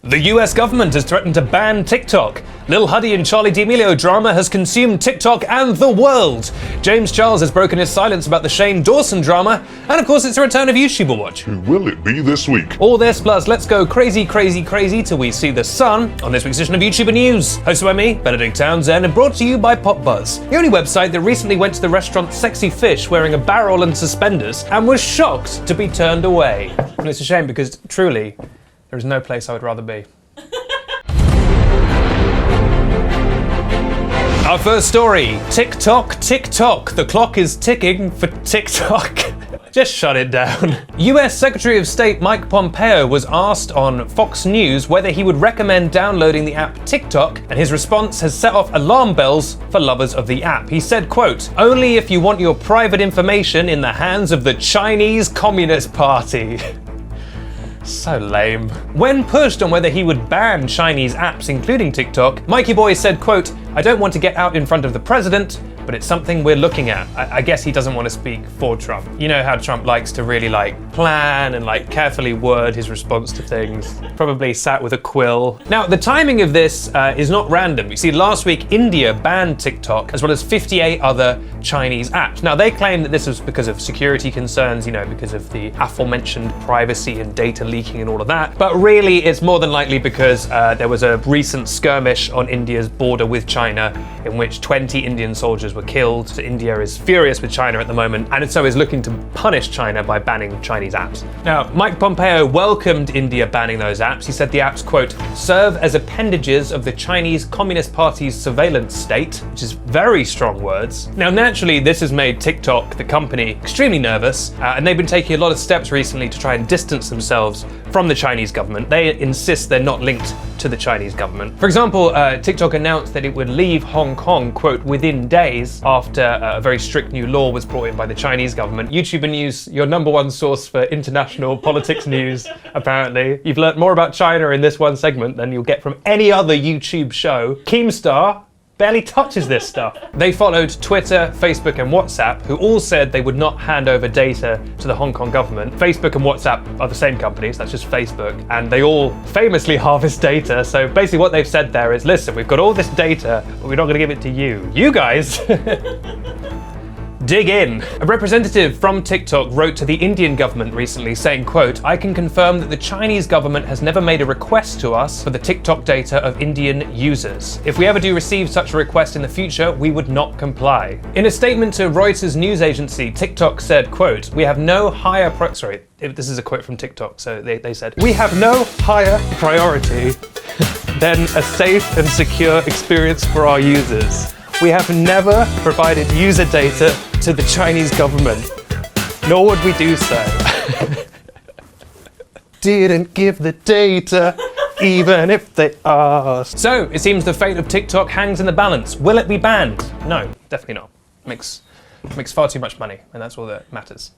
The US government has threatened to ban TikTok. Lil Huddy and Charli D'Amelio drama has consumed TikTok and the world. James Charles has broken his silence about the Shane Dawson drama. And of course, it's the return of YouTuber Watch. Who will it be this week? All this plus let's go crazy, crazy, crazy till we see the sun on this week's edition of YouTuber News. Hosted by me, Benedict Townsend, and brought to you by PopBuzz, the only website that recently went to the restaurant Sexy Fish wearing a barrel and suspenders and was shocked to be turned away. And it's a shame because truly, there is no place I would rather be. Our first story, TikTok, TikTok. The clock is ticking for TikTok. Just shut it down. US Secretary of State Mike Pompeo was asked on Fox News whether he would recommend downloading the app TikTok, and his response has set off alarm bells for lovers of the app. He said, quote, "Only if you want your private information in the hands of the Chinese Communist Party." So lame. When pushed on whether he would ban Chinese apps, including TikTok, Mikey Boy said, quote, "I don't want to get out in front of the president, but it's something we're looking at." I guess he doesn't want to speak for Trump. You know how Trump likes to really plan and carefully word his response to things. Probably sat with a quill. Now, the timing of this is not random. You see, last week, India banned TikTok as well as 58 other Chinese apps. Now, they claim that this was because of security concerns, because of the aforementioned privacy and data leaking and all of that. But really, it's more than likely because there was a recent skirmish on India's border with China in which 20 Indian soldiers were killed. So India is furious with China at the moment, and so is looking to punish China by banning Chinese apps. Now, Mike Pompeo welcomed India banning those apps. He said the apps, quote, "serve as appendages of the Chinese Communist Party's surveillance state," which is very strong words. Now, naturally, this has made TikTok, the company, extremely nervous, and they've been taking a lot of steps recently to try and distance themselves from the Chinese government. They insist they're not linked to the Chinese government. For example, TikTok announced that it would leave Hong Kong, quote, "within days," after a very strict new law was brought in by the Chinese government. YouTuber News, your #1 source for international politics news, apparently. You've learnt more about China in this one segment than you'll get from any other YouTube show. Keemstar barely touches this stuff. They followed Twitter, Facebook, and WhatsApp, who all said they would not hand over data to the Hong Kong government. Facebook and WhatsApp are the same companies, that's just Facebook, and they all famously harvest data. So basically what they've said there is, listen, we've got all this data, but we're not gonna give it to you. You guys dig in. A representative from TikTok wrote to the Indian government recently saying, quote, "I can confirm that the Chinese government has never made a request to us for the TikTok data of Indian users. If we ever do receive such a request in the future, we would not comply." In a statement to Reuters news agency, TikTok said, quote, "We have no higher this is a quote from TikTok, so they said, "We have no higher priority than a safe and secure experience for our users. We have never provided user data to the Chinese government, nor would we do so." Didn't give the data, even if they asked. So, it seems the fate of TikTok hangs in the balance. Will it be banned? No, definitely not. Makes far too much money, and that's all that matters.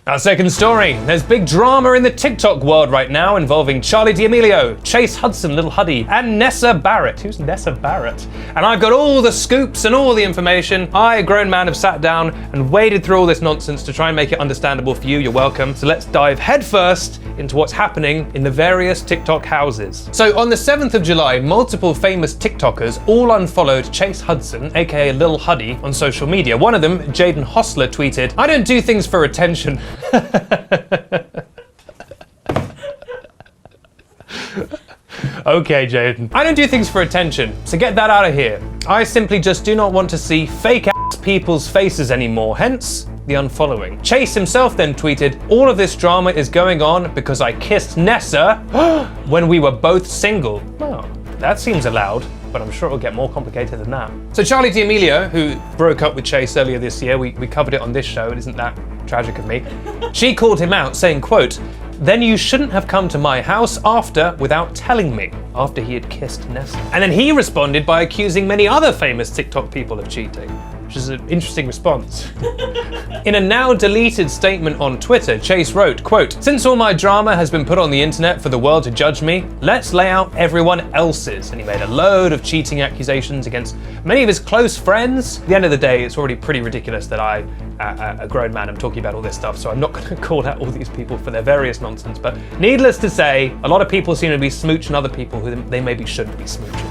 Our second story. There's big drama in the TikTok world right now involving Charli D'Amelio, Chase Hudson, Lil Huddy, and Nessa Barrett. Who's Nessa Barrett? And I've got all the scoops and all the information. I, a grown man, have sat down and waded through all this nonsense to try and make it understandable for you. You're welcome. So let's dive headfirst into what's happening in the various TikTok houses. So on the 7th of July, multiple famous TikTokers all unfollowed Chase Hudson, aka Lil Huddy, on social media. One of them, Jaden Hostler, tweeted, "I don't do things for attention." Okay, Jaden. "I don't do things for attention, so get that out of here. I simply just do not want to see fake ass people's faces anymore, hence the unfollowing." Chase himself then tweeted, "All of this drama is going on because I kissed Nessa when we were both single." Oh, that seems allowed, but I'm sure it'll get more complicated than that. So Charli D'Amelio, who broke up with Chase earlier this year, we covered it on this show, it isn't that tragic of me. She called him out saying, quote, "Then you shouldn't have come to my house without telling me," after he had kissed Nessa. And then he responded by accusing many other famous TikTok people of cheating. which is an interesting response. In a now deleted statement on Twitter, Chase wrote, quote, "Since all my drama has been put on the internet for the world to judge me, let's lay out everyone else's." And he made a load of cheating accusations against many of his close friends. At the end of the day, it's already pretty ridiculous that I, a grown man, am talking about all this stuff, so I'm not going to call out all these people for their various nonsense. But needless to say, a lot of people seem to be smooching other people who they maybe shouldn't be smooching.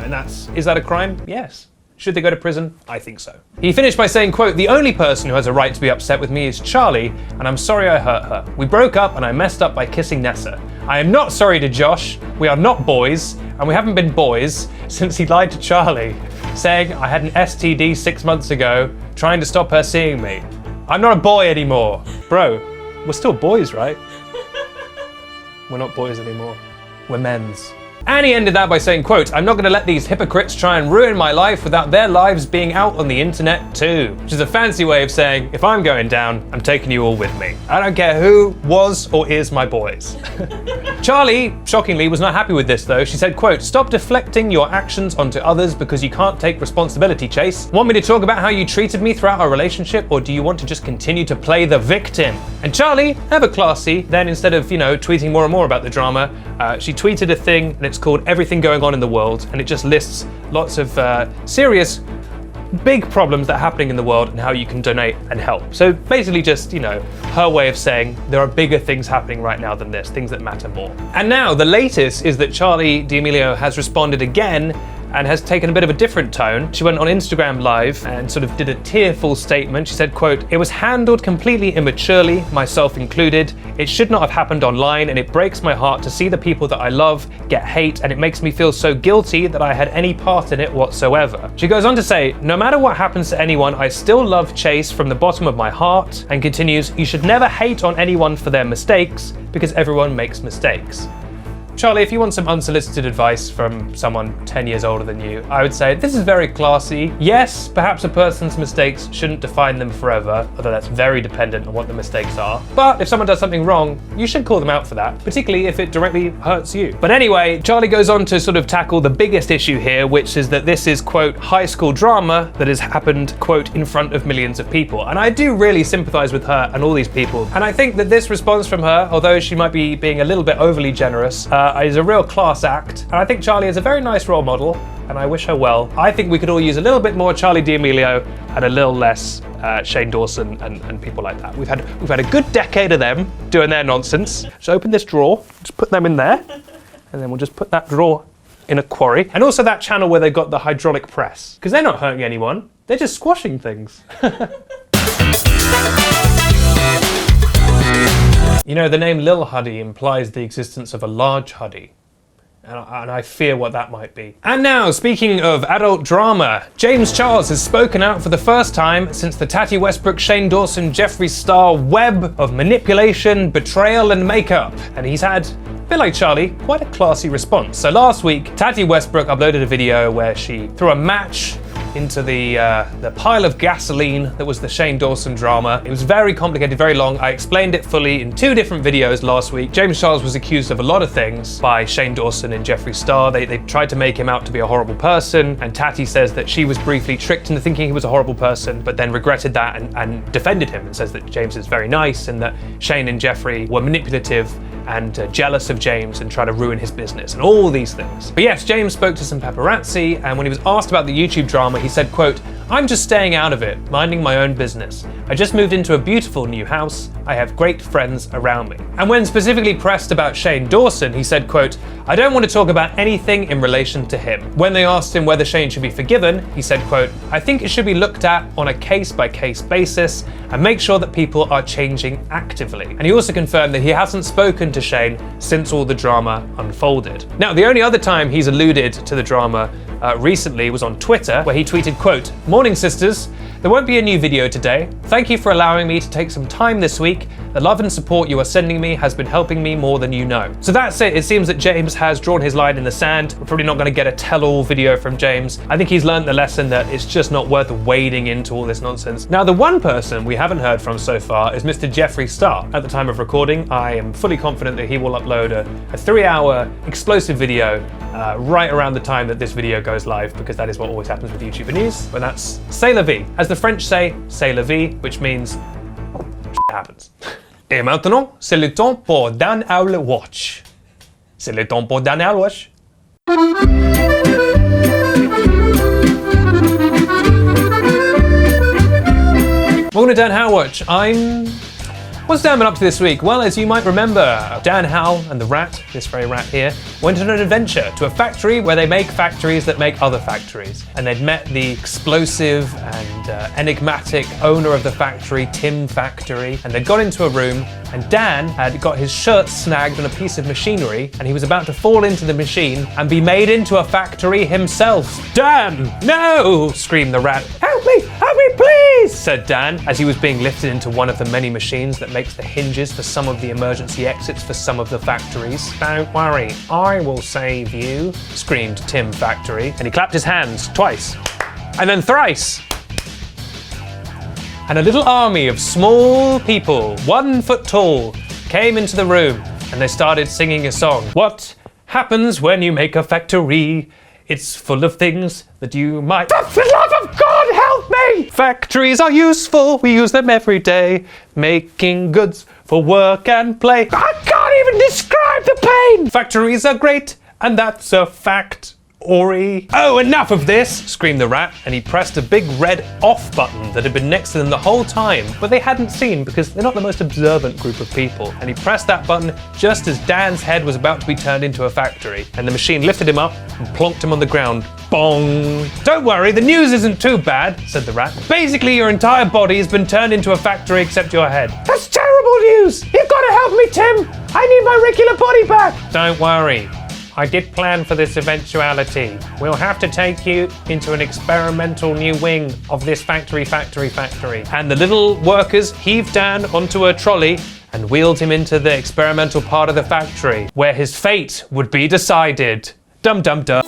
And is that a crime? Yes. Should they go to prison? I think so. He finished by saying, quote, "The only person who has a right to be upset with me is Charlie, and I'm sorry I hurt her. We broke up and I messed up by kissing Nessa. I am not sorry to Josh. We are not boys, and we haven't been boys since he lied to Charlie, saying I had an STD 6 months ago, trying to stop her seeing me. I'm not a boy anymore." Bro, we're still boys, right? We're not boys anymore. We're men's. And he ended that by saying, quote, "I'm not going to let these hypocrites try and ruin my life without their lives being out on the internet too." Which is a fancy way of saying, if I'm going down, I'm taking you all with me. I don't care who was or is my boys. Charlie, shockingly, was not happy with this though. She said, quote, "Stop deflecting your actions onto others because you can't take responsibility, Chase. Want me to talk about how you treated me throughout our relationship, or do you want to just continue to play the victim?" And Charlie, ever classy, then instead of, tweeting more and more about the drama, she tweeted a thing, and it's called "Everything Going On in the World," and it just lists lots of serious, big problems that are happening in the world and how you can donate and help. So basically just, her way of saying there are bigger things happening right now than this, things that matter more. And now the latest is that Charli D'Amelio has responded again and has taken a bit of a different tone. She went on Instagram Live and sort of did a tearful statement. She said, quote, "It was handled completely immaturely, myself included. It should not have happened online, and it breaks my heart to see the people that I love get hate, and it makes me feel so guilty that I had any part in it whatsoever." She goes on to say, "No matter what happens to anyone, I still love Chase from the bottom of my heart," and continues, "You should never hate on anyone for their mistakes, because everyone makes mistakes." Charlie, if you want some unsolicited advice from someone 10 years older than you, I would say this is very classy. Yes, perhaps a person's mistakes shouldn't define them forever, although that's very dependent on what the mistakes are. But if someone does something wrong, you should call them out for that, particularly if it directly hurts you. But anyway, Charlie goes on to sort of tackle the biggest issue here, which is that this is, quote, high school drama that has happened, quote, in front of millions of people. And I do really sympathize with her and all these people. And I think that this response from her, although she might be being a little bit overly generous, is a real class act. And I think Charlie is a very nice role model, and I wish her well. I think we could all use a little bit more Charli D'Amelio and a little less Shane Dawson and people like that. We've had a good decade of them doing their nonsense. Just open this drawer, just put them in there, and then we'll just put that drawer in a quarry. And also that channel where they've got the hydraulic press, because they're not hurting anyone, they're just squashing things. The name Lil Huddy implies the existence of a large Huddy. And I fear what that might be. And now, speaking of adult drama, James Charles has spoken out for the first time since the Tati Westbrook, Shane Dawson, Jeffree Star web of manipulation, betrayal, and makeup. And he's had, a bit like Charlie, quite a classy response. So last week, Tati Westbrook uploaded a video where she threw a match into the pile of gasoline that was the Shane Dawson drama. It was very complicated, very long. I explained it fully in 2 different videos last week. James Charles was accused of a lot of things by Shane Dawson and Jeffree Star. They tried to make him out to be a horrible person, and Tati says that she was briefly tricked into thinking he was a horrible person, but then regretted that and defended him and says that James is very nice and that Shane and Jeffree were manipulative and jealous of James and try to ruin his business and all these things. But yes, James spoke to some paparazzi, and when he was asked about the YouTube drama, he said, quote, "I'm just staying out of it, minding my own business. I just moved into a beautiful new house. I have great friends around me." And when specifically pressed about Shane Dawson, he said, quote, "I don't want to talk about anything in relation to him." When they asked him whether Shane should be forgiven, he said, quote, "I think it should be looked at on a case-by-case basis and make sure that people are changing actively." And he also confirmed that he hasn't spoken to Shane since all the drama unfolded. Now, the only other time he's alluded to the drama recently was on Twitter, where he tweeted, quote, "Morning, sisters. There won't be a new video today. Thank you for allowing me to take some time this week. The love and support you are sending me has been helping me more than you know." So that's it. It seems that James has drawn his line in the sand. We're probably not going to get a tell-all video from James. I think he's learned the lesson that it's just not worth wading into all this nonsense. Now, the one person we haven't heard from so far is Mr. Jeffree Star. At the time of recording, I am fully confident that he will upload a 3-hour explosive video right around the time that this video goes live, because that is what always happens with YouTuber news. But that's c'est la vie. As the French say, c'est la vie, which means shit happens. Et maintenant, c'est le temps pour Dan Hal Watch. C'est le temps pour Dan Hal Watch. Welcome to Dan Hal Watch. What's Dan been up to this week? Well, as you might remember, Dan, Hal, and the rat, this very rat here, went on an adventure to a factory where they make factories that make other factories. And they'd met the explosive and enigmatic owner of the factory, Tim Factory, and they'd got into a room, and Dan had got his shirt snagged on a piece of machinery, and he was about to fall into the machine and be made into a factory himself. Dan, no! Screamed the rat. Help me, please, said Dan, as he was being lifted into one of the many machines that makes the hinges for some of the emergency exits for some of the factories. Don't worry, I will save you, screamed Tim Factory, and he clapped his hands twice, and then thrice. And a little army of small people, 1 foot tall, came into the room, and they started singing a song. What happens when you make a factory? It's full of things that you might... For the love of God, help me! Factories are useful, we use them every day, making goods for work and play. I can't even describe the pain! Factories are great, and that's a fact. Ori. Oh, enough of this, screamed the rat, and he pressed a big red off button that had been next to them the whole time, but they hadn't seen because they're not the most observant group of people. And he pressed that button just as Dan's head was about to be turned into a factory, and the machine lifted him up and plonked him on the ground. Bong! Don't worry, the news isn't too bad, said the rat. Basically, your entire body has been turned into a factory except your head. That's terrible news! You've got to help me, Tim! I need my regular body back! Don't worry. I did plan for this eventuality. We'll have to take you into an experimental new wing of this factory. And the little workers heaved Dan onto a trolley and wheeled him into the experimental part of the factory, where his fate would be decided. Dum dum dum.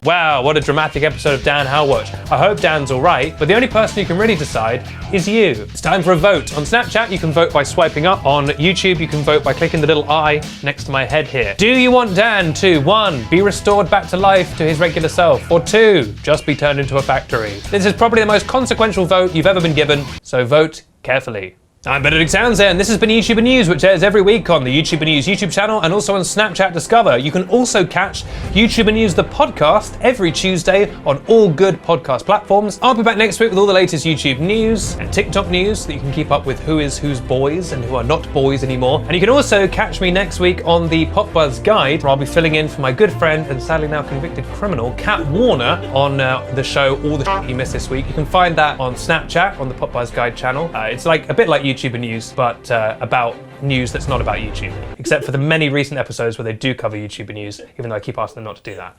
Wow, what a dramatic episode of Dan Hal Watch. I hope Dan's alright, but the only person who can really decide is you. It's time for a vote. On Snapchat, you can vote by swiping up. On YouTube, you can vote by clicking the little eye next to my head here. Do you want Dan to 1. Be restored back to life to his regular self, or 2. Just be turned into a factory? This is probably the most consequential vote you've ever been given, so vote carefully. I'm Benedict Townsend, and this has been YouTuber News, which airs every week on the YouTuber News YouTube channel and also on Snapchat Discover. You can also catch YouTuber News, the podcast, every Tuesday on all good podcast platforms. I'll be back next week with all the latest YouTube news and TikTok news so that you can keep up with who is whose boys and who are not boys anymore. And you can also catch me next week on the PopBuzz Guide, where I'll be filling in for my good friend and sadly now convicted criminal, Kat Warner, on the show All the Shit You Missed This Week. You can find that on Snapchat on the PopBuzz Guide channel. It's like a bit like YouTuber News, but about news that's not about YouTube, except for the many recent episodes where they do cover YouTuber News, even though I keep asking them not to do that.